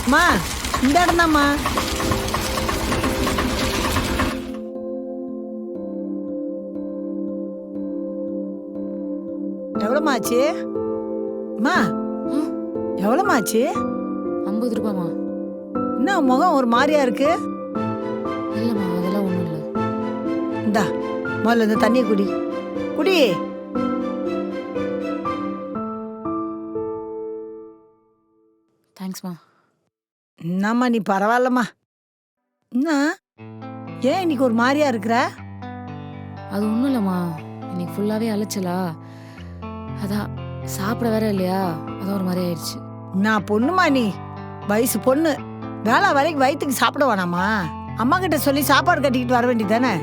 அம்மா இந்த இடம்தாம்மா. எவ்வளோம்மா ஆச்சு? அம்மா எவ்வளோம்மா ஆச்சு? 50 ரூபாமா? என்ன முகம் ஒரு மாதிரியா இருக்கு? இல்லைம்மா, அதெல்லாம் ஒன்றும் இல்லை. இந்தா முதல்ல இந்த தண்ணியை குடி குடி. தேங்க்ஸ்மா. என்னம்மா நீ பரவாயில்லம்மா. என்ன ஏன் இன்னைக்கு ஒரு மாதிரியா இருக்கிற? அது ஒன்றும் இல்லைம்மா, இன்னைக்கு ஃபுல்லாகவே அலைச்சலா, அதான் சாப்பிட வேற இல்லையா, அதான் ஒரு மாதிரி ஆயிடுச்சு. நான் பொண்ணுமா, நீ வயசு பொண்ணு, வேலை வேலைக்கு வயிற்றுக்கு சாப்பிட வேணாமா? அம்மா கிட்ட சொல்லி சாப்பாடு கட்டிக்கிட்டு வர வேண்டியதானே?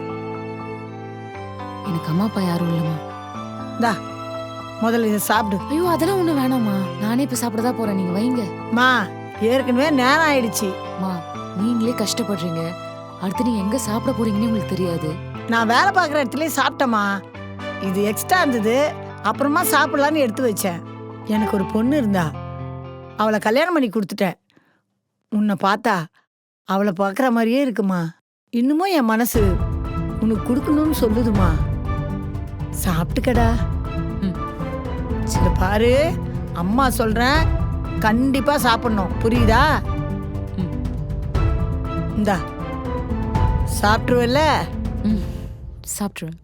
எனக்கு அம்மா அப்பா யாரும் இல்லைம்மா. இந்தா முதல்ல இதை சாப்பிடு. ஐயோ அதெல்லாம் ஒன்றும் வேணாம்மா, நானே இப்போ சாப்பிட தான் போகிறேன், நீங்கள் வைங்க. மா ஏற்கனவே நேரம் ஆயிடுச்சு. அம்மா நீங்களே கஷ்டப்படுறீங்க, அடுத்து நீங்கள் எங்கே சாப்பிட போறீங்கன்னு உங்களுக்கு தெரியாது. நான் வேலை பார்க்குற இடத்துலயே சாப்பிட்டேம்மா. இது எக்ஸ்ட்ரா இருந்தது, அப்புறமா சாப்பிடலான்னு எடுத்து வச்சேன். எனக்கு ஒரு பொண்ணு இருந்தா, அவளை கல்யாணம் பண்ணி கொடுத்துட்டேன். உன்னை பார்த்தா அவளை பார்க்குற மாதிரியே இருக்குமா. இன்னமும் என் மனசு உனக்கு கொடுக்கணும்னு சொல்லுதுமா. சாப்பிட்டுக்கடா. சரி பாரு, அம்மா சொல்றேன், கண்டிப்பா சாப்பிடணும், புரியுதா? இந்தா சாப்பிட்டுருவல்ல? சாப்பிட்ருவேன்.